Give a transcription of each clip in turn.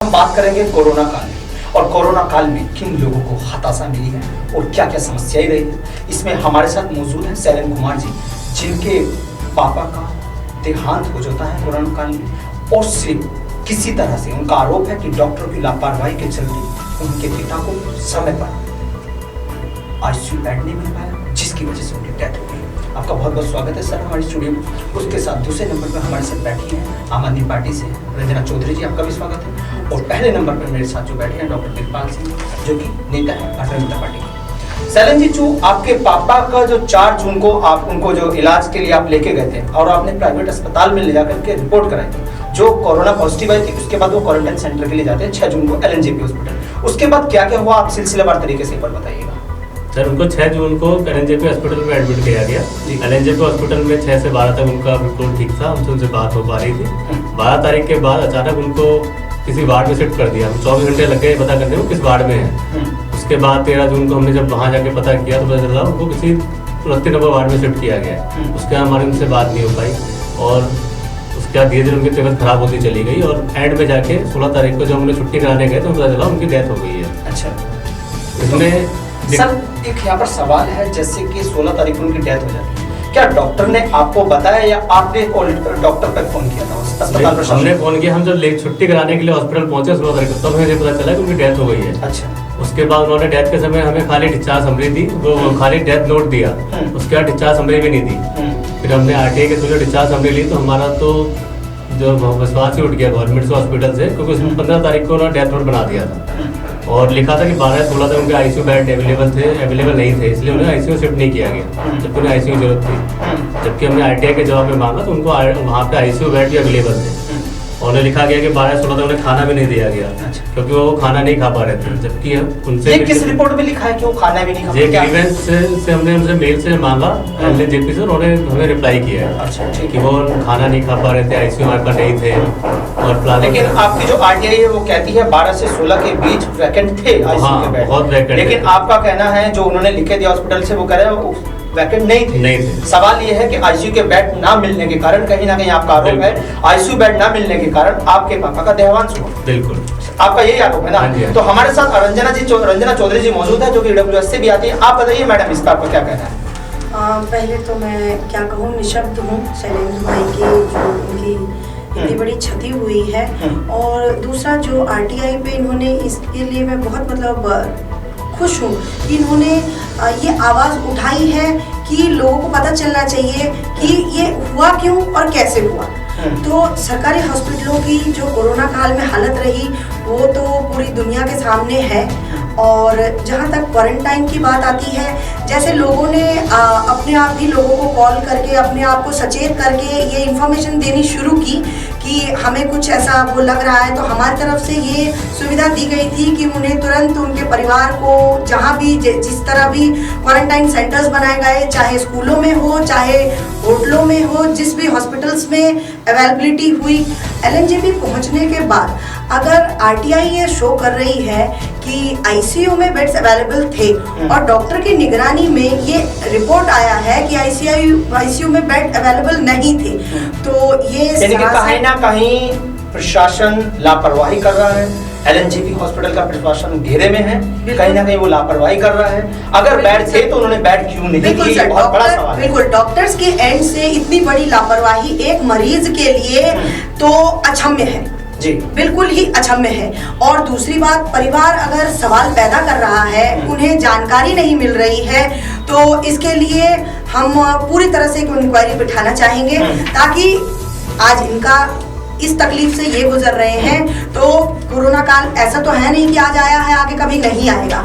हम बात करेंगे कोरोना काल में और कोरोना काल में किन लोगों को हताशा मिली है और क्या क्या समस्याएं रही है। इसमें हमारे साथ मौजूद हैं शैलेंद्र कुमार जी, जिनके पापा का देहांत हो जाता है कोरोना काल में और सिर्फ किसी तरह से उनका आरोप है कि डॉक्टरों की लापरवाही के चलते उनके पिता को समय पर आईसीयू बेड नहीं मिल पाया, जिसकी वजह से उनकी डेथ हो गई। आपका बहुत बहुत स्वागत है सर हमारे स्टूडियो में। उसके साथ दूसरे नंबर पर हमारे साथ बैठी हैं आम आदमी पार्टी से रंजना चौधरी जी, आपका भी स्वागत है। और पहले नंबर पर मेरे साथ जो बैठे हैं डॉक्टर दिलपाल सिंह, जो कि नेता है भारतीय जनता पार्टी के। शैलेंद्र जी, जो आपके पापा का जो 4 जून को आप उनको जो इलाज के लिए आप लेके गए थे और आपने प्राइवेट अस्पताल में ले जाकर के रिपोर्ट कराई थी, जो कोरोना पॉजिटिव आई थी, उसके बाद वो क्वारंटाइन सेंटर के लिए जाते हैं 6 जून को LNJP हॉस्पिटल। उसके बाद क्या क्या हुआ, आप सिलसिलेवार तरीके से एक बार बताइएगा। सर, उनको 6 जून को LNJP हॉस्पिटल में एडमिट किया गया। LNJP हॉस्पिटल में 6 से 12 तक उनका बिल्कुल ठीक था, हमसे उनसे बात हो पा रही थी। 12 तारीख के बाद अचानक उनको किसी वार्ड में शिफ्ट कर दिया। 24 घंटे लग गए पता करने को किस वार्ड में है। उसके बाद 13 जून को हमने जब वहाँ जाके पता किया तो पता चला उनको किसी 29 नंबर वार्ड में शिफ्ट किया गया। उसके बाद हमारी उनसे बात नहीं हो पाई और उसके बाद धीरे धीरे उनकी तबीयत खराब होती चली गई और एंड में जाके 16 तारीख को जब हमने छुट्टी कराने गए तो पता चला उनकी डेथ हो गई है। अच्छा, इसमें सर एक यहाँ पर सवाल है, जैसे कि 16 तारीख को उनकी डेथ हो जाती है, क्या डॉक्टर ने आपको बताया या आपने डॉक्टर पर फोन किया था अस्पताल पर? हमने फोन किया। हम जब छुट्टी कराने के लिए हॉस्पिटल पहुंचे 16 तारीख को, तब हमें पता चला कि उनकी डेथ हो गई है। अच्छा, उसके बाद उन्होंने डेथ के समय हमें खाली डिस्चार्ज समरी दी, वो खाली डेथ नोट दिया। उसके बाद डिस्चार्ज समरी भी नहीं दी। फिर हमने RTI के थ्रू डिस्चार्ज समरी ली तो हमारा तो जो विश्वास ही उठ गया गवर्नमेंट हॉस्पिटल से, क्योंकि उसमें 15 तारीख को उन्होंने डेथ नोट बना दिया था और लिखा था कि 12-16 तक उनके ICU बेड अवेलेबल नहीं थे, इसलिए उन्हें ICU शिफ्ट नहीं किया गया, जबकि उन्हें ICU जरूरत थी। जबकि हमने RTI के जवाब में मांगा तो उनको वहाँ पे ICU बेड भी अवेलेबल थे और उन्हें लिखा गया कि 12-16 तक उन्हें खाना भी नहीं दिया गया। अच्छा। क्योंकि वो खाना नहीं खा पा रहे थे। जबकि उनसे किस रिपोर्ट में लिखा है कि वो खाना भी नहीं खा पा रहे? से हमने उनसे मेल से मांगा LNJP से, उन्होंने हमें रिप्लाई किया है। अच्छा, ठीक कि है। वो खाना नहीं खा पा रहे थे, ICU हमारे पास नहीं थे और लेकिन आपकी जो RTI है वो कहती है 12 से 16 के बीच वैकेंट थे ICU के बेड। बहुत वैकेंट। लेकिन आपका कहना है जो उन्होंने लिखे दिया हॉस्पिटल से, वो कह रहे हैं वैकेंट नहीं थे। सवाल ये है कि ICU के बेड ना मिलने के कारण, कहीं ना कहीं आपका आरोप है ICU बेड ना मिलने के कारण आपके पापा का देहांत हुआ। बिल्कुल, आपका यही आरोप है ना? तो हमारे साथ रंजना चौधरी जी मौजूद है, जो कि EWS से भी आती है। आप बताइए मैडम, इस पर आपका क्या कहना है? पहले तो मैं क्या कहूँ, निशब्द हूँ शैलेंद्र भाई की जो उनकी इतनी बड़ी क्षति हुई है। और दूसरा जो RTI पे इन्होंने, इसके लिए मैं बहुत मतलब खुश हूँ कि इन्होंने ये आवाज़ उठाई है कि लोगों को पता चलना चाहिए कि ये हुआ क्यों और कैसे हुआ। तो सरकारी हॉस्पिटलों की जो कोरोना काल में हालत रही वो तो पूरी दुनिया के सामने है। और जहाँ तक क्वारंटाइन की बात आती है, जैसे लोगों ने अपने आप ही लोगों को कॉल करके अपने आप को सचेत करके ये इन्फॉर्मेशन देनी शुरू की कि हमें कुछ ऐसा वो लग रहा है, तो हमारी तरफ से ये सुविधा दी गई थी कि उन्हें तुरंत उनके परिवार को जहाँ भी जिस तरह भी क्वारंटाइन सेंटर्स बनाए गए, चाहे स्कूलों में हो चाहे होटलों में हो, जिस भी हॉस्पिटल्स में अवेलेबिलिटी हुई, LNJP पहुँचने के बाद अगर RTI ये शो कर रही है कि ICU में बेड्स अवेलेबल थे और डॉक्टर की निगरानी में ये रिपोर्ट आया है कि ICU में बेड अवेलेबल नहीं थे, तो ये कहीं ना कहीं प्रशासन लापरवाही कर रहा है। LNJP हॉस्पिटल का प्रशासन घेरे में है, कहीं ना कहीं वो लापरवाही कर रहा है। अगर बेड थे तो उन्होंने बेड क्यों नहीं दिए? ये बहुत बड़ा सवाल है। बिल्कुल, डॉक्टर्स के एंड से इतनी बड़ी लापरवाही एक मरीज के लिए तो अक्षम्य है जी, बिल्कुल ही अक्षम्य है। और दूसरी बात, परिवार अगर सवाल पैदा कर रहा है, उन्हें जानकारी नहीं मिल रही है, तो इसके लिए हम पूरी तरह से इंक्वायरी बिठाना चाहेंगे ताकि आज इनका इस तकलीफ से ये गुजर रहे हैं। तो कोरोना काल ऐसा तो है नहीं कि आज आया है आगे कभी नहीं आएगा,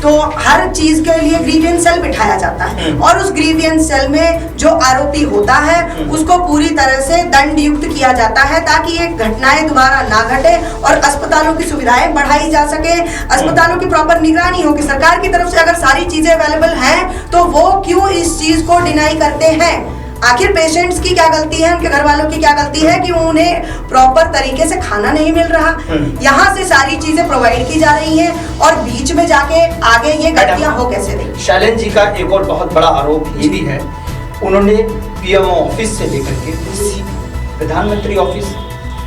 तो हर चीज के लिए ग्रीवियंस सेल बिठाया जाता है और उस ग्रीवियंस सेल में जो आरोपी होता है उसको पूरी तरह से दंड युक्त किया जाता है ताकि ये घटनाएं दोबारा ना घटे और अस्पतालों की सुविधाएं बढ़ाई जा सके, अस्पतालों की प्रॉपर निगरानी हो कि सरकार की तरफ से अगर सारी चीजें अवेलेबल हैं तो वो क्यों इस चीज को डिनाई करते हैं। आखिर पेशेंट्स की क्या गलती है, उनके घर वालों की क्या गलती है कि उन्हें प्रॉपर तरीके से खाना नहीं मिल रहा। यहाँ से सारी चीजें प्रोवाइड की जा रही हैं और बीच में जाके आगे ये गलतियां हो कैसे रही। शैलेंद्र जी का एक और बहुत बड़ा आरोप ये भी है, उन्होंने PMO ऑफिस से लेकर के प्रधानमंत्री ऑफिस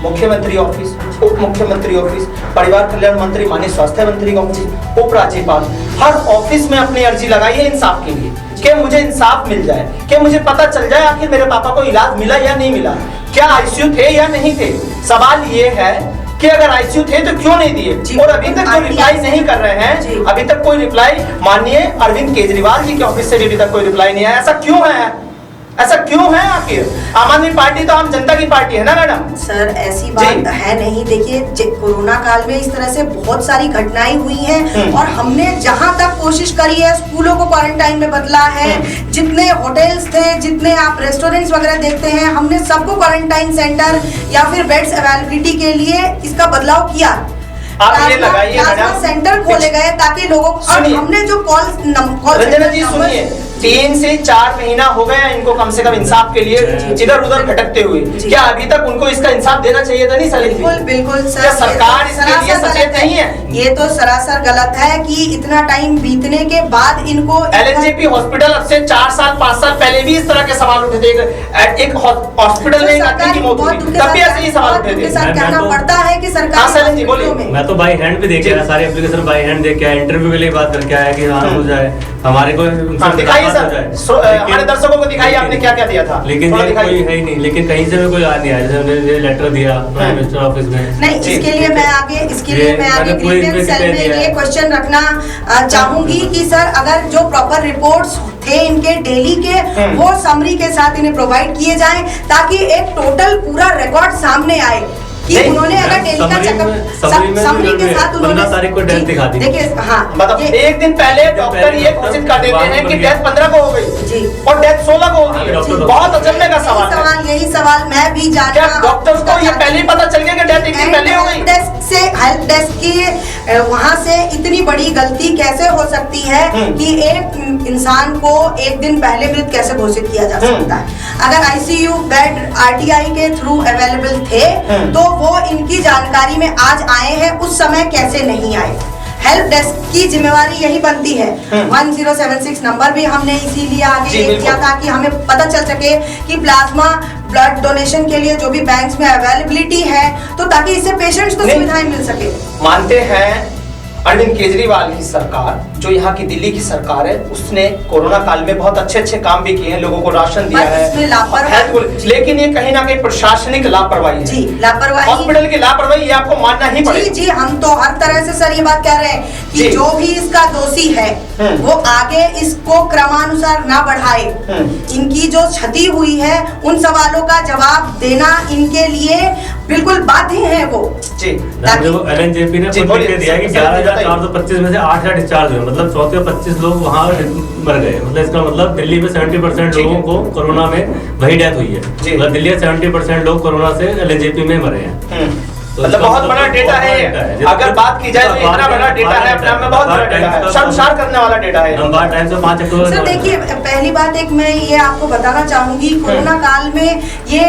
मुख्यमंत्री ऑफिस, उप मुख्यमंत्री ऑफिस, परिवार कल्याण मंत्री माननीय स्वास्थ्य मंत्री का ऑफिस, उपराज्यपाल, हर ऑफिस में अपनी अर्जी लगाई है इंसाफ के लिए कि मुझे इंसाफ मिल जाए, कि मुझे पता चल जाए आखिर मेरे पापा को इलाज मिला या नहीं मिला, क्या आईसीयू थे या नहीं थे। सवाल ये है कि अगर आईसीयू थे तो क्यों नहीं दिए, और अभी तक जो रिप्लाई नहीं कर रहे हैं, अभी तक कोई रिप्लाई माननीय अरविंद केजरीवाल जी के ऑफिस से भी अभी तक कोई रिप्लाई नहीं आया। ऐसा क्यों है, ऐसा क्यों है आखिर? आम आदमी पार्टी तो आम जनता की पार्टी है ना मैडम। सर ऐसी बात है नहीं, देखिए कोरोना काल में इस तरह से बहुत सारी घटनाएं हुई हैं और हमने जहां तक कोशिश करी है स्कूलों को क्वारंटाइन में बदला है, जितने होटल्स थे, जितने आप रेस्टोरेंट्स वगैरह देखते हैं, हमने सबको क्वारंटाइन सेंटर या फिर बेड्स अवेलेबिलिटी के लिए इसका बदलाव किया। आप ये लगाइए मैडम, सेंटर खोले गए ताकि लोगों को, हमने जो कॉल रंजना जी सुनिए, 3 से 4 महीना हो गया इनको कम से कम इंसाफ के लिए इधर उधर भटकते हुए, क्या अभी तक उनको इसका इंसाफ देना चाहिए था? नहीं सर, बिल्कुल बिल्कुल सर, क्या सरकार इसके लिए सचेत नहीं है? ये तो सरासर गलत है कि इतना टाइम बीतने के बाद इनको एलएनजेपी हॉस्पिटल अब से 4 साल 5 साल पहले भी इस तरह के सवाल उठे थे, एक हॉस्पिटल में एक आदमी की मौत हुई, तब भी ऐसे ही सवाल उठे थे। कहना पड़ता है कि सरकार, मैं तो बाई हैंड पे देख आया, सारे एप्लीकेशन बाई हैंड देख के आया, इंटरव्यू के लिए बात करके आया कि हाँ हो जाए, हमारे को दिखाइए सर, हमारे दर्शकों को दिखाइए आपने क्या क्या दिया था। लेकिन ये कोई है ही नहीं, लेकिन कहीं से भी कोई आ नहीं आया, जैसे हमने लेटर दिया प्राइम मिनिस्टर ऑफिस में। नहीं, इसके लिए मैं आगे ग्रीवेंस सेल में ये क्वेश्चन रखना चाहूंगी कि सर अगर जो प्रॉपर रिपोर्ट्स थे इनके डेली के, वो समरी के साथ इन्हें प्रोवाइड किए जाएं ताकि एक टोटल पूरा रिकॉर्ड सामने आए कि उन्होंने अगर डेली का चेकअप समरी के साथ उन्होंने 15 तारीख को डेथ दिखा दी। देखिए हाँ, मतलब एक दिन पहले डॉक्टर ये घोषित कर देते हैं कि डेथ 15 को हो गई जी और डेथ 16 को होगी है। बहुत अचंभे का सवाल है। यही सवाल मैं भी जानना, डॉक्टर्स को ये पहले ही पता चल गया कि डेथ एक दिन पहले हो गई। हेल्प डेस्क की वहाँ से इतनी बड़ी गलती कैसे हो सकती है कि एक इंसान को एक दिन पहले मृत कैसे घोषित किया जा सकता है? अगर आईसीयू बेड आरटीआई के थ्रू अवेलेबल थे तो वो इनकी जानकारी में आज आए हैं, उस समय कैसे नहीं आए? हेल्प डेस्क की जिम्मेवारी यही बनती है। 1076 नंबर भी हमने इसीलिए आगे किया था कि हमें पता चल सके कि प्लाज्मा ब्लड डोनेशन के लिए जो भी बैंक्स में अवेलेबिलिटी है, तो ताकि इससे पेशेंट्स को सुविधाएं मिल सके। मानते हैं अरविंद केजरीवाल की सरकार, जो यहाँ की दिल्ली की सरकार है, उसने कोरोना काल में बहुत अच्छे अच्छे काम भी किए हैं, लोगों को राशन दिया है, लेकिन ये कहीं ना कहीं प्रशासनिक लापरवाही है। जी, लापरवाही, हॉस्पिटल की लापरवाही, ये आपको मानना ही पड़ेगा। जी, हम तो हर तरह से सर ये बात कह रहे हैं कि जो भी इसका दोषी है वो आगे इसको क्रमानुसार ना बढ़ाए। इनकी जो क्षति हुई है उन सवालों का जवाब देना इनके लिए बिल्कुल बाध्य है वो। जी, एलएनजेपी ने खुद लिख के दिया कि 11,425 में से 8,000 डिस्चार्ज हुए, मतलब 125 लोग वहाँ मर गए। मतलब इसका मतलब दिल्ली में 70% लोगों को कोरोना में वही डेथ हुई है। मतलब दिल्ली में 70% लोग कोरोना से एलएनजेपी में मरे हैं। मतलब बहुत बड़ा डेटा है। अगर बात की जाए तो इतना बड़ा डेटा है, अपने आप में बहुत बड़ा डेटा है, शर्मसार करने वाला डेटा है। लंबा टाइम से 5 अक्टूबर। सर देखिए, पहली बात एक मैं ये आपको बताना चाहूंगी, कोरोना काल में ये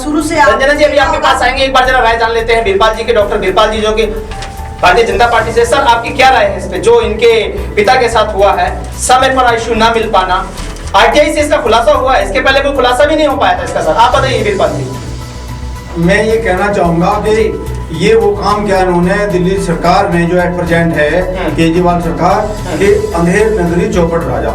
शुरू से रंजना जी अभी आपके पास आएंगे, एक बार जरा राय जान लेते हैं बीरपाल जी के, डॉक्टर बीरपाल जी जो कि भारतीय जनता पार्टी से। सर आपकी क्या राय है इस पे, जो इनके पिता के साथ हुआ है, समय पर आईसीयू ना मिल पाना, आरटीआई से इसका खुलासा हुआ है, इसके पहले कोई खुलासा भी नहीं हो पाया था इसका। सर आप बताइए बीरपाल जी। मैं ये कहना चाहूंगा कि ये वो काम किया इन्होंने दिल्ली सरकार में, जो एट प्रेजेंट है केजरीवाल सरकार के, अंधेर नगरी चौपट राजा।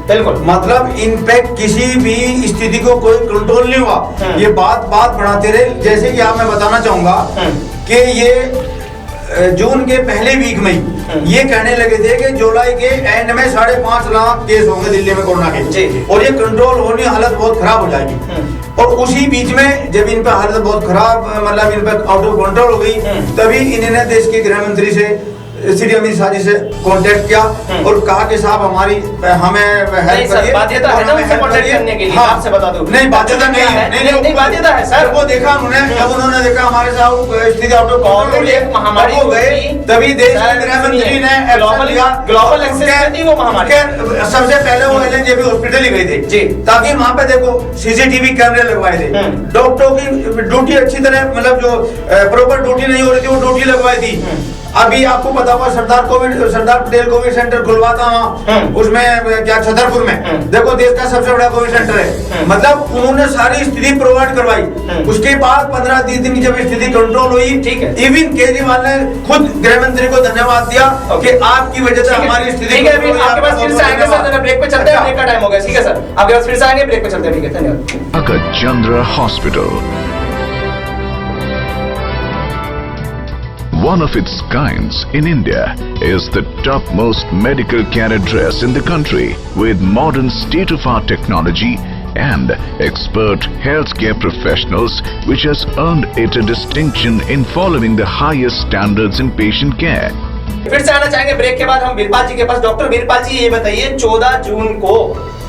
बिल्कुल, मतलब इनपैक्ट किसी भी स्थिति को कोई कंट्रोल नहीं हुआ, ये बात बढ़ाते रहे। जैसे कि आप मैं बताना चाहूंगा कि ये जून के पहले वीक में ये कहने लगे थे कि जुलाई के एंड में 5.5 लाख केस होंगे दिल्ली में कोरोना के, और ये कंट्रोल होने, हालत बहुत खराब हो जाएगी। और उसी बीच में जब इन पे हालत बहुत खराब, मतलब इन पे आउट ऑफ कंट्रोल हो गई, तभी इन्होंने देश के गृह मंत्री से, श्री अमित शाह जी से कांटेक्ट किया और कहा कि साहब हमें हेल्प करिए। बाध्यता है ना उनसे कांटेक्ट करने के लिए, आपसे बता दूं। नहीं, बाध्यता नहीं है, नहीं बाध्यता है सर। वो देखा उन्होंने, जब उन्होंने देखा हमारे साथ स्थिति आउट ऑफ कंट्रोल, एक महामारी हो गई, तभी देश के गृह मंत्री ने ग्लोबल एक्सेस में थी वो महामारी। सबसे पहले वो एलएनजेबी हॉस्पिटल ही गए थे जी, ताकि वहां पे देखो सीसीटीवी कैमरे लगवाए थे, डॉक्टरों की ड्यूटी अच्छी तरह मतलब जो प्रॉपर ड्यूटी नहीं हो रही थी वो ड्यूटी लगवाई थी। अभी आपको पता होगा सरदार पटेल कोविड सेंटर खुलवा था वहाँ, उसमें क्या छतरपुर में, देखो देश का सबसे बड़ा कोविड सेंटर है। मतलब उन्होंने सारी स्थिति प्रोवाइड करवाई। उसके बाद 15-20 दिन की जब स्थिति कंट्रोल हुई, ठीक है, इवन केजरीवाल ने खुद गृह मंत्री को धन्यवाद दिया कि आपकी वजह से हमारी स्थिति। ठीक है, अभी आपके पास फिर से आएंगे सर, ब्रेक पे चलते हैं, ब्रेक का टाइम हो गया। ठीक है सर, आपके पास फिर से आएंगे, ब्रेक पे चलते हैं। ठीक है, धन्यवाद। Akat Chandra Hospital, one of its kinds in India, is the topmost medical care address in the country with modern state-of-art technology and expert healthcare professionals, which has earned it a distinction in following the highest standards in patient care. फिर से आना चाहेंगे break के बाद हम वीरपाल जी के पास। Doctor Veerpal जी, ये बताइए 14 जून को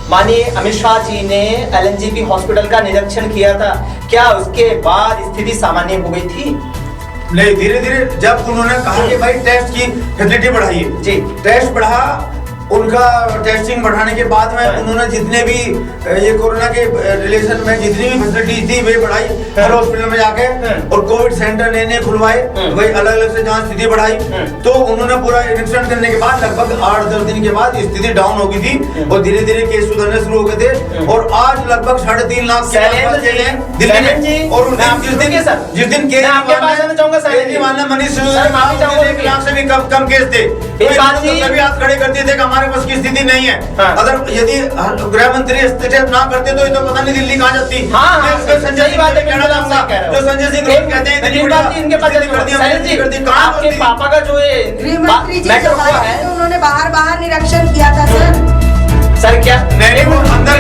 माननीय अमित शाह जी ने एलएनजेबी हॉस्पिटल का निरीक्षण किया था, क्या उसके बाद स्थिति सामान्य हो गई थी? नहीं, धीरे धीरे जब उन्होंने कहा कि भाई टेस्ट की फैसिलिटी बढ़ाइए जी, टेस्ट बढ़ा, उनका टेस्टिंग बढ़ाने के बाद में उन्होंने जितने भी ये कोरोना के रिलेशन में जितनी भी फैसिलिटी थी वे बढ़ाई हर हॉस्पिटल में जाके, और कोविड सेंटर नए खुलवाए, वही अलग अलग से जहाँ स्थिति बढ़ाई। तो उन्होंने पूरा निरीक्षण करने के बाद लगभग 8-10 दिन के बाद स्थिति डाउन हो गई थी और धीरे धीरे केस सुधरने शुरू हो गए थे, और आज लगभग 3.5 लाख दिल्ली में। और जिस दिन केजरीवाल ने मनीष सिसोदिया 1 लाख से भी कम केस थे, तभी हाथ खड़े कर दिए थे कि हमारे पास की स्थिति नहीं है। अगर यदि गृह मंत्री हस्तक्षेप ना करते तो ये तो पता नहीं दिल्ली कहाँ जाती। संजय सिंह बात कहना चाहूंगा, जो संजय सिंह कहते हैं इनके पास आपके पापा का जो गृह मंत्री जी उन्होंने बाहर निरीक्षण किया था सर क्या नहीं वो अंदर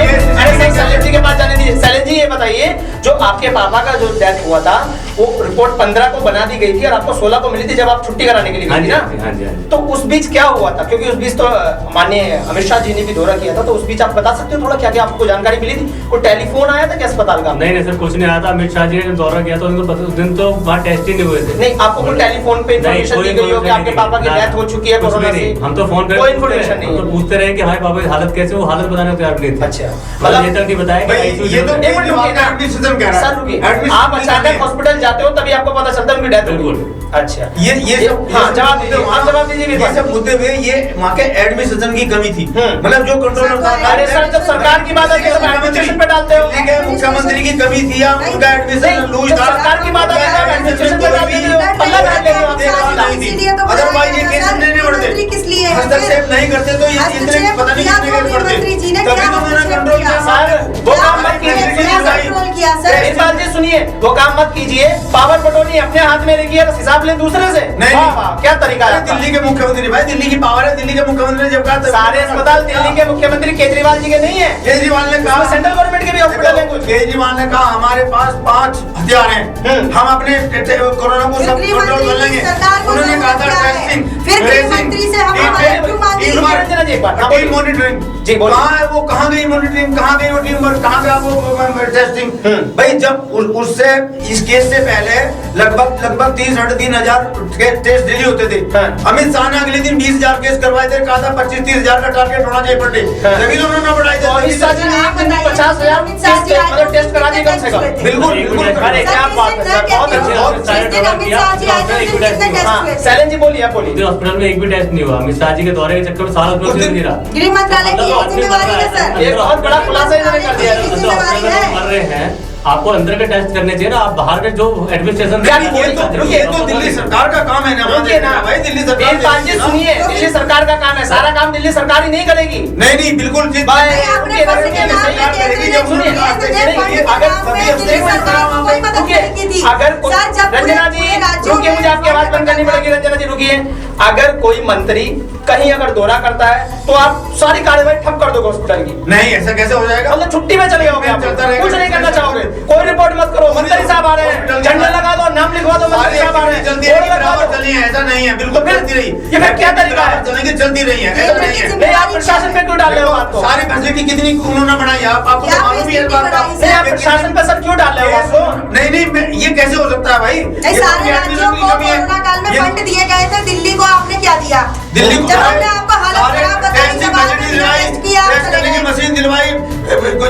शैलेंद्र जी के पास जाने दीजिए। शैलेंद्र जी, ये बताइए जो आपके पापा का जो डेथ हुआ था वो रिपोर्ट 15 को बना दी गई थी और आपको 16 को मिली थी जब आप छुट्टी कराने के लिए गई थी ना? तो उस बीच क्या हुआ था? क्योंकि उस बीच तो माननीय अमित शाह जी ने भी दौरा किया था, तो उस बीच आप बता सकते हो थोड़ा क्या क्या आपको जानकारी मिली थी? कोई टेलीफोन आया था क्या अस्पताल का? नहीं सर, कुछ नहीं आया था। अमित शाह जी ने दौरा किया था, उस दिन तो वहाँ टेस्ट ही नहीं हुए थे। नहीं, आपको कोई टेलीफोन पे इन्फॉर्मेशन दी गई हो कि आपके पापा की डेथ हो चुकी है कोरोना से? हम तो फोन पे कोई इन्फॉर्मेशन नहीं, तो पूछते रहे कि हमारे पापा की हालत कैसे, वो हालत बताने को तैयार नहीं थे। अच्छा, मतलब ये तक नहीं बताया कि ये तो एडमिनिस्ट्रेशन कह रहा है। सर रुकिए, आप अचानक हॉस्पिटल जाते हो तभी आपको पता चलता है उनकी डेथ हो गई। अच्छा, ये सब हाँ, जवाब दीजिए, आप जवाब दीजिए। ये सब मुद्दे में ये वहाँ के एडमिनिस्ट्रेशन की कमी थी, मतलब जो कंट्रोलर था। अरे सर, जब सरकार की बात आती है तो एडमिनिस्ट्रेशन पे डालते हो। ठीक है, मुख्यमंत्री की कमी थी या उनका एडमिनिस्ट्रेशन लूज था। सरकार की बात आती है एडमिनिस्ट्रेशन पे डालते हो, पल्ला डाल लेते हो। अदरवाइज ये केस नहीं बढ़ते, हस्तक्षेप नहीं करते तो ये इतने पता नहीं कितने केस बढ़ते। तभी तो उन्होंने कंट्रोल किया। सर वो काम मत कीजिए, सुनिए, वो काम मत कीजिए। पावर बटोनी अपने हाथ में रखिए, हिसाब ले दूसरे से। नहीं, क्या तरीका है? दिल्ली के मुख्यमंत्री, भाई दिल्ली की पावर है, दिल्ली के मुख्यमंत्री ने जब कहा सारे अस्पताल दिल्ली के मुख्यमंत्री केजरीवाल जी के नहीं है। केजरीवाल ने कहा सेंट्रल गवर्नमेंट के भी हॉस्पिटल है कुछ। केजरीवाल ने कहा हमारे पास 5 हथियार हैं, हम अपने कोरोना को सब कंट्रोल कर लेंगे। उन्होंने कहा था टेस्टिंग, टीम मॉनिटरिंग। जी, कहाँ है वो, कहाँ गई मॉनिटरिंग, कहाँ गई वो टीम वर्क, कहाँ गया वो टेस्टिंग? भाई जब उससे इस केस से पहले लगभग 3-3.5 हजार टेस्ट डेली होते थे। अमित शाह ने अगले दिन 20,000 केस करवाए थे, कहा था 25-30 हजार का टारगेट होना चाहिए पर डे, तभी तो उन्होंने बढ़ाई थे। अमित शाह जी ने 50,000 टेस्ट करा दिए कम से कम। बिल्कुल बिल्कुल, क्या बात है, बहुत अच्छे। शैलेंद्र जी बोलिए, आप बोलिए। हॉस्पिटल में एक भी टेस्ट नहीं हुआ। अमित शाह जी के दौरे के चक्कर में सारा नहीं रहा। गृह मंत्रालय की जिम्मेदारी है सर, एक बहुत बड़ा खुलासा इन्होंने कर दिया है। मर रहे हैं, आपको अंदर के टेस्ट करने चाहिए ना, आप बाहर के जो एडमिनिस्ट्रेशन। ये तो दिल्ली सरकार का काम है ना भाई, दिल्ली सरकार। सुनिए, दिल्ली सरकार का काम है, सारा काम दिल्ली सरकार ही नहीं करेगी। नहीं बिल्कुल रंजना जी रुकिए, मुझे आपकी आवाज बंद करनी पड़ेगी। रंजना जी रुकिए, अगर कोई मंत्री कहीं अगर दौरा करता है तो आप सारी कार्यवाही ठप कर दोगे हॉस्पिटल की। नहीं, ऐसा कैसे हो जाएगा? मतलब छुट्टी में चले जाओगे, कुछ नहीं करना चाहोगे, कोई रिपोर्ट मत करो। मंत्री साहब आ रहे हैं, झंडा लगा दो, नाम लिखवा दो, मंत्री साहब आ रहे हैं, चलती है, ऐसा नहीं है, बिल्कुल चलती रही। ये फिर क्या तरीका है? चलेंगे, चलती रही है, ऐसा नहीं है। नहीं, आप प्रशासन पे क्यों डाल रहे हो बात को? सारी फैसिलिटी कितनी उन्होंने बनाई, आपको तो मालूम ही है बात का। नहीं, आप प्रशासन पे सर क्यों डाल रहे हो बात को? नहीं, ये कैसे हो सकता है भाई? सारे राज्यों को कोरोना काल में फंड दिए गए थे, दिल्ली दिया? दिल्ली को जब हमने आपको हालत खराब बताई, जब आपने टेस्ट किया, टेस्ट करने की मशीन दिलवाई,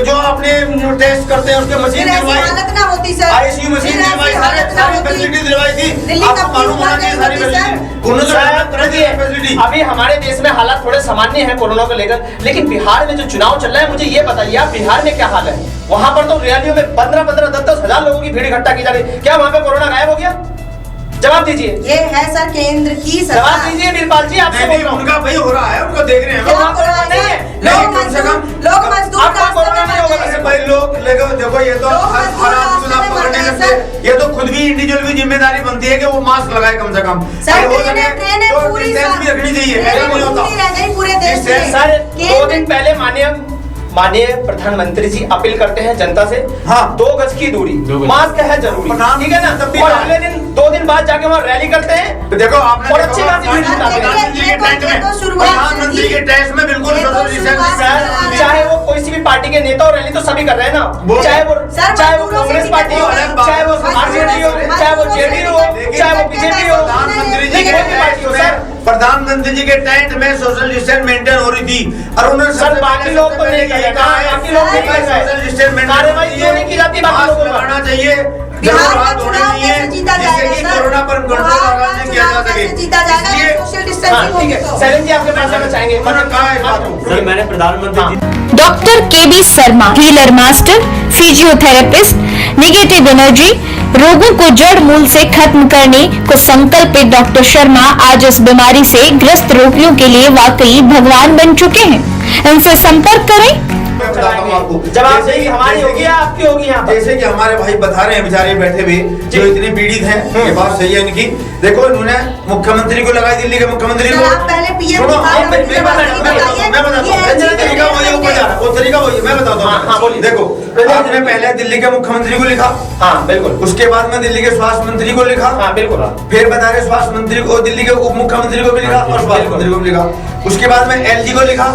जो आपने टेस्ट करते हैं उसके मशीन फिर ऐसी दिलवाई, हालत ना होती सर, आईसीयू मशीन फिर ऐसी दिलवाई, हालत ना सारी होती। फैसिलिटी दिलवाई थी। दिल्ली आपको कब मालूम की होना चाहिए बात सारी होती, सर? फैसिलिटी उन्होंने फैसिलिटी। अभी हमारे देश में हालात थोड़े सामान्य हैं कोरोना को लेकर, लेकिन बिहार में जो चुनाव चल रहा है, मुझे ये बताइए आप बिहार में क्या हाल है? वहां पर तो रैलियों में 15-15, 10-10 हजार लोगों की भीड़ इकट्ठा की जा रही है। क्या वहां पे कोरोना गायब हो गया? जवाब दीजिए। ये है सर केंद्र की जवाब सरकार। दीजिए वीरपाल जी, आपसे बोल रहा हूं। उनका भाई हो रहा है, उनको देख रहे हैं क्या लोग। हो रहा है? नहीं है। लोग कम से कम लोग मजदूर आपको रास्ते कोरोना में नहीं होगा मर वैसे गए। भाई लोग देखो ये तो लोग हर मजदूर आदमी को रास्ते में पकड़ने मर गए, लगते हैं। ये तो खुद भी इंडिविजुअल भी जिम्मेदारी बनती है कि वो मास्क लगाए कम से कम। सर अगर हो ट्रेनें सके ट्रेनें तो पूरी डिस्टेंस भी रखनी चाहिए, ऐसा ट्रेनें नहीं होता। पूरी रह गई पूरे देश में। सर 2 केंद्र- दिन पहले माननीय प्रधानमंत्री जी अपील करते हैं जनता से, हाँ। 2 गज की दूरी, 2 गज। मास्क है जरूरी, प्रधान- ठीक है ना? तब भी और कहा। अगले दिन 2 दिन बाद जाके वहाँ रैली करते हैं। तो देखो आपने और देखा अच्छी बात है, प्रधानमंत्री के टेंट में, ये तो शुरुआत से प्रधानमंत्री थी। के टेंट में बिल्कुल ये तो सोशल डिस्टेंस शुरुआत से है। थी। चाहे वो कोई सी भी पार्टी के नेता और रैली तो सभी कर रहे हैं ना, वो- चाहे वो सर, कांग्रेस मजदूरों पार्टी से हो, टिकट चाहे वो मजदूरों आरजेडी हो, से चाहे वो टिकट जेडी हो, टिकट चाहे वो टिकट बीजेपी हो, प्रधानमंत्री जी नहीं, के कोई भी पार्टी हो सर। प्रधानमंत्री जी के टेंट में सोशल डिस्टेंस मेंटेन हो रही थी और उन्होंने सर, बाकी लोग तो नहीं कर रहे, बाकी लोग नहीं कर रहे। सोशल डिस्टेंस मेंटेन कार्रवाई क्यों नहीं की जाती बाकी लोगों पर? लगाना चाहिए, बिहार जरूर का हाथ धोने चुनाव चाहिए, कैसे जीता जिससे जाएगा कि सर? कोरोना पर कंट्रोल बिहार का आराम से किया जा चुनाव सके। कैसे जीता जाएगा? इसलिए- सोशल हाँ, डिस्टेंसिंग ठीक है। होगी तो। सैलन जी आपके पास जाना चाहेंगे? उन्होंने कहा है इस बात को। सर मैंने प्रधानमंत्री ji doctor KB Sharma, healer master, physiotherapist, negative energy, रोगों को जड़ मूल से खत्म करने को संकल्पित डॉक्टर शर्मा आज इस बीमारी से ग्रस्त रोगियों के लिए वाकई भगवान बन चुके हैं। इनसे संपर्क करें। मैं बताता हूँ आपको। जवाब जैसे देगी कि- हमारी जैसे होगी कि- या आपकी होगी यहाँ पर? जैसे कि हमारे भाई बता रहे हैं बेचारे बैठे हुए जो इतने पीड़ित हैं, ये बात सही है इनकी। देखो इन्होंने मुख्यमंत्री को लगाई, दिल्ली के मुख्यमंत्री सर, को। आप पहले PM सुनो, दिखा रहे हैं, मैं बताता हूँ, ये रंजना तरीका वही ऊपर जा रहा है, वो तरीका वही है, मैं बताता हाँ, हाँ, हूँ। बोलिए। देखो आपने पहले दिल्ली के मुख्यमंत्री को लिखा, हाँ बिल्कुल, उसके बाद में दिल्ली के स्वास्थ्य मंत्री को लिखा, हाँ बिल्कुल, फिर बता रहे स्वास्थ्य मंत्री को, दिल्ली के उप मुख्यमंत्री को भी लिखा और स्वास्थ्य मंत्री को भी लिखा। उसके बाद में एलजी को लिखा।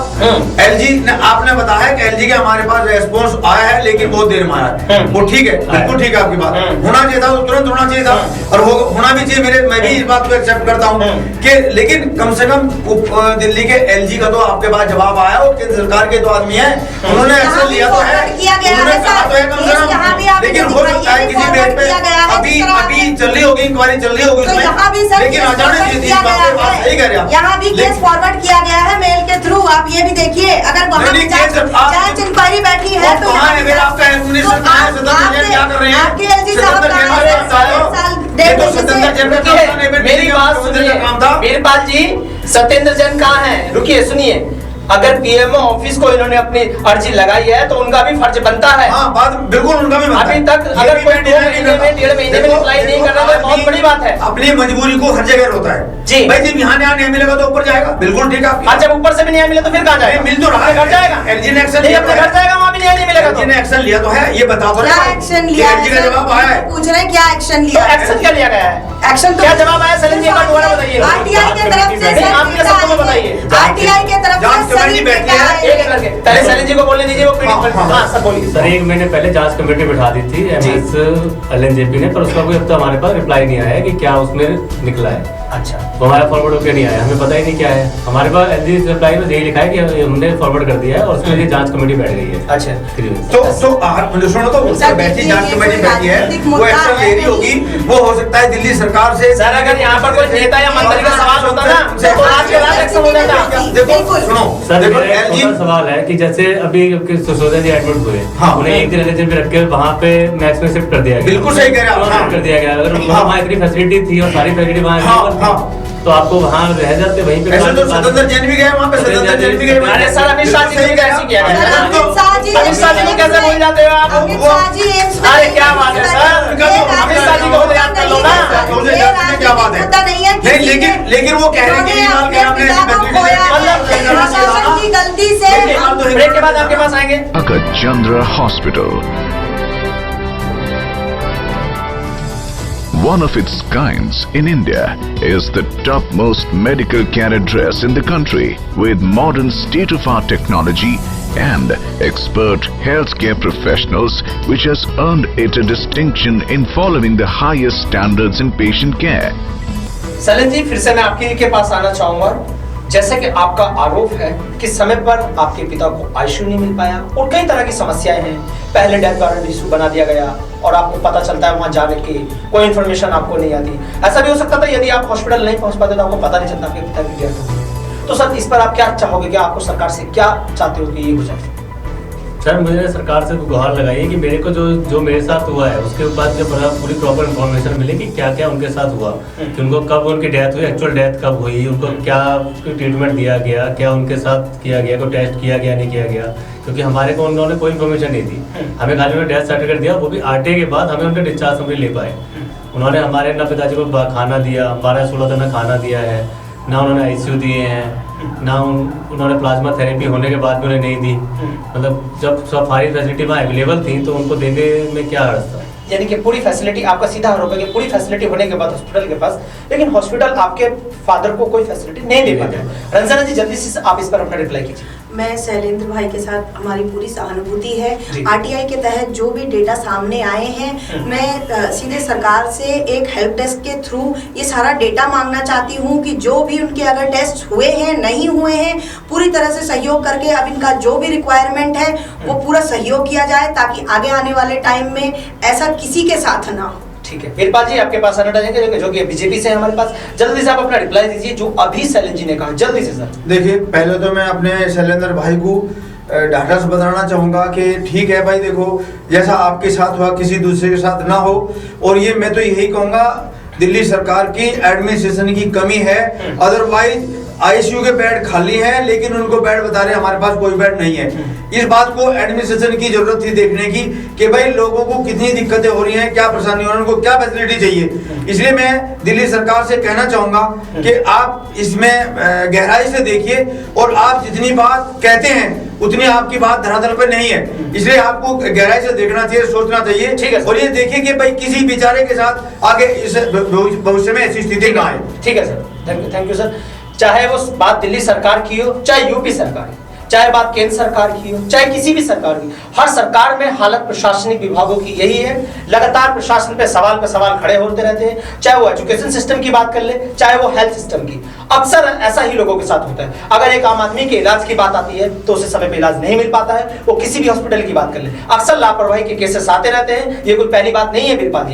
एलजी ने आपने बताया कि एलजी के हमारे पास रेस्पॉन्स आया है लेकिन बहुत देर में आया है। वो ठीक है, बिल्कुल ठीक है आपकी बात। होना चाहिए था तो तुरंत होना चाहिए था और होना भी चाहिए। मैं भी इस बात को एक्सेप्ट करता हूँ कि लेकिन कम से कम दिल्ली के एलजी का तो आपके पास जवाब आया, वो केंद्र सरकार के तो आदमी है, उन्होंने एक्शन लिया तो है, उन्होंने कहा तो है कम से कम। लेकिन हो सकता है किसी बेट पे अभी चल रही होगी, इंक्वायरी चल रही होगी तो उसमें, यहाँ भी सर लेकिन आ जाने चाहिए थी। बात सही कह रहे हैं आप। यहाँ भी केस फॉरवर्ड किया गया है मेल के थ्रू। आप ये भी देखिए, अगर वहाँ नहीं, केस आप- जांच इंक्वायरी बैठी है तो कहाँ है? अगर आपका एडमिनिस्ट्रेशन कहाँ है? सदन में क्या कर रहे हैं? आपके एलजी साहब सदन कहाँ में हैं? साल डेढ़ तो महीने सदन से- जन का काम था, मेरी बात सुनिए काम था। वीरपाल जी, सत्येंद्र जैन कहाँ हैं? रुकिए सुनिए, अगर पीएमओ ऑफिस को इन्होंने अपनी अर्जी लगाई है तो उनका भी फर्ज बनता है। हाँ, बात बिल्कुल उनका भी बनता है। अभी तक ये अगर भी कोई मैं 2 deny नहीं महीने में, करता। 1.5 महीने में देखो, रिप्लाई नहीं कर रहा है, बहुत आदमी बड़ी बात है। अपनी मजबूरी को हर जगह रोता है जी। भाई, जब यहाँ न्याय नहीं मिलेगा तो ऊपर जाएगा, बिल्कुल ठीक है। और जब ऊपर से भी न्याय मिले तो फिर कहाँ जाएगा? मिल तो रहा अपने है, घर जाएगा। एलजी ने एक्शन नहीं, लिया अपने तो घर है। जाएगा, वहाँ भी न्याय नहीं मिलेगा एलजी तो। ने एक्शन लिया तो है, ये बताओ क्या एक्शन लिया है? एलजी का जवाब आया है। पूछ रहे हैं क्या एक्शन तो लिया है? एक्शन क्या लिया गया है? एक्शन क्या जवाब आया? सलीम जी एक बार दोबारा बताइए। आरटीआई के तरफ से नहीं, आपने सबको में बताइए। आरटीआई के तरफ जांच से कमेटी सभी बैठी डेटा है, है। एक करके पहले सलीम जी को बोलने दीजिए, वो हाँ, पीड़ित। हाँ। हाँ सब बोलिए। सर 1 महीने पहले जांच कमेटी बिठा दी थी एमएस एलएनजेपी ने, पर उसका कोई अब तक हमारे पास रिप्लाई नहीं आया है कि क्या उसमें निकला है। अच्छा, वो हमारा फॉरवर्ड होकर नहीं आया, हमें पता ही नहीं क्या है। हमारे पास एलजी रिप्लाई में यही लिखा है कि हमने फॉरवर्ड कर दिया है और उसके लिए जांच कमेटी बैठ गई है। अच्छा। तो आप सुनो तो सर, बैठी देखिए, जांच ये कमेटी कोई बैठी है, राजनीतिक वो मुद्दा एक्शन है ले रही नहीं। होगी। वो हो सकता है दिल्ली सरकार से। सर अगर यहाँ पर कोई नेता या मंत्री का सवाल होता ना तो आज के रात एक्शन हो जाता। देखो सुनो, सर देखो मेरा एक एलजी छोटा सवाल है कि जैसे अभी सिसोदिया जी एडमिट हुए, हाँ। उन्हें एक दिन एलएनजेपी में रख के वहाँ पे मैक्स में शिफ्ट कर दिया गया। बिल्कुल सही कह रहे हैं आप, क्यों हाँ। शिफ्ट कर दिया गया? अगर हाँ। वहाँ इतनी फैसिलिटी थी और सारी फैसिलिटी वहाँ हाँ, available थी, हाँ। तो आपको वहाँ रह जाते वहीं पे। ऐसे तो सत्येंद्र जैन भी गए वहाँ पे, सत्येंद्र जैन भी गए। अरे सर अमित शाह जी ने कैसे किया है? सर, अमित शाह जी अमित शाह जी को कैसे भूल जाते हो आप? अमित शाह जी एम्स में अरे क्या बात है सर, ये अमित शाह जी को तो याद कर लो ना। ये क्या बात है? मुद्दा नहीं है। नहीं, लेकिन वो कह रहे हैं कि इन्होंने इमाम के नाम अपने ने पिता को खोया है। प्रशासन की गलती से ब्रेक के बाद आपके पास आएंगे। Akat Chandra Hospital. One of its kinds in India is the topmost medical care address in the country with modern state-of-art technology and expert healthcare professionals, which has earned it a distinction in following the highest standards in patient care. सैलन जी, फिर से मैं आपके के पास आना चाहूंगा। जैसे कि आपका आरोप है कि समय पर आपके पिता को आईसीयू नहीं मिल पाया और कई तरह की समस्याएं हैं। पहले डेथ वारंट इशू बना दिया गया और आपको पता चलता है वहां जाने की कोई इन्फॉर्मेशन आपको नहीं आती। ऐसा भी हो सकता था यदि आप हॉस्पिटल नहीं पहुंच पाते तो आपको पता नहीं चलता आपके पिता की डेथ हो गई। तो सर, इस पर आप क्या चाहोगे कि आपको सरकार से क्या चाहते हो कि ये हो जाए? सर, मुझे सरकार से गुहार लगाई है कि मेरे को जो मेरे साथ हुआ है उसके बाद जब पूरी प्रॉपर इन्फॉर्मेशन मिले कि क्या क्या उनके साथ हुआ, कि उनको कब उनकी डेथ हुई, एक्चुअल डेथ कब हुई, उनको क्या ट्रीटमेंट दिया गया, क्या उनके साथ किया गया, कोई टेस्ट किया गया नहीं किया गया, क्योंकि हमारे को उन्होंने कोई इन्फॉर्मेशन नहीं दी। हमें खाली उन्होंने डेथ सर्टिफिकेट दिया, वो भी आटे के बाद हमें उनके डिस्चार्ज समरी ले पाए। उन्होंने हमारे ना पिताजी को खाना दिया, 12-16 दिन खाना दिया है, ना उन्होंने आईसीयू दिए हैं, ना उन्होंने प्लाज्मा थेरेपी होने के बाद भी उन्हें नहीं दी। मतलब जब सब सारी फैसिलिटी वहाँ अवेलेबल थी तो उनको देने में क्या अर्थ था? यानी कि पूरी फैसिलिटी, आपका सीधा आरोप है कि पूरी फैसिलिटी होने के बाद हॉस्पिटल के पास, लेकिन हॉस्पिटल आपके फादर को कोई फैसिलिटी नहीं दे पाते। रंजना जी, जल्दी से आप इस पर अपना रिप्लाई कीजिए। मैं शैलेंद्र भाई के साथ हमारी पूरी सहानुभूति है। आरटीआई के तहत जो भी डेटा सामने आए हैं, मैं सीधे सरकार से एक हेल्प डेस्क के थ्रू ये सारा डेटा मांगना चाहती हूँ कि जो भी उनके अगर टेस्ट हुए हैं, नहीं हुए हैं, पूरी तरह से सहयोग करके अब इनका जो भी रिक्वायरमेंट है वो पूरा सहयोग किया जाए, ताकि आगे आने वाले टाइम में ऐसा किसी के साथ ना हो। ठीक है, वीरपाल जी आपके पास आना चाहेंगे जो कि बीजेपी से हमारे पास। जल्दी से आप अपना रिप्लाई दीजिए जो अभी शैलेंद्र जी ने कहा, जल्दी से सर। देखिए, पहले तो मैं अपने शैलेंद्र भाई को ढाढ़स बताना चाहूँगा कि ठीक है भाई, देखो जैसा आपके साथ हुआ किसी दूसरे के साथ ना हो। और ये मैं तो यही कहूँगा, दिल्ली सरकार की एडमिनिस्ट्रेशन की कमी है। अदरवाइज आईसीयू के बेड खाली हैं, लेकिन उनको बेड बता रहे हैं हमारे पास कोई बेड नहीं है। इस बात को एडमिनिस्ट्रेशन की जरूरत थी देखने की कि भाई लोगों को कितनी दिक्कतें हो रही हैं, क्या परेशानी हो रही है, उनको क्या फैसिलिटी चाहिए। इसलिए मैं दिल्ली सरकार से कहना चाहूंगा कि आप इसमें गहराई से देखिए और आप जितनी बात कहते हैं उतनी आपकी बात धरातल पर नहीं है, इसलिए आपको गहराई से देखना चाहिए, सोचना चाहिए। ठीक है, और ये देखिए कि भाई किसी बेचारे के साथ आगे इस भविष्य में ऐसी स्थिति ना आए। ठीक है सर, थैंक यू सर। चाहे वो बात दिल्ली सरकार की हो, चाहे यूपी सरकार की, चाहे बात केंद्र सरकार की हो, चाहे किसी भी सरकार की, हर सरकार में हालत प्रशासनिक विभागों की यही है। लगातार प्रशासन पे सवाल खड़े होते रहते हैं, चाहे वो एजुकेशन सिस्टम की बात कर ले, चाहे वो हेल्थ सिस्टम की। अक्सर ऐसा ही लोगों के साथ होता है। अगर एक आम आदमी के इलाज की बात आती है तो उसे समय पे इलाज नहीं मिल पाता है, वो किसी भी हॉस्पिटल की बात कर ले, अक्सर लापरवाही के केसेस आते रहते हैं। ये कोई पहली बात नहीं है वीरपाल जी।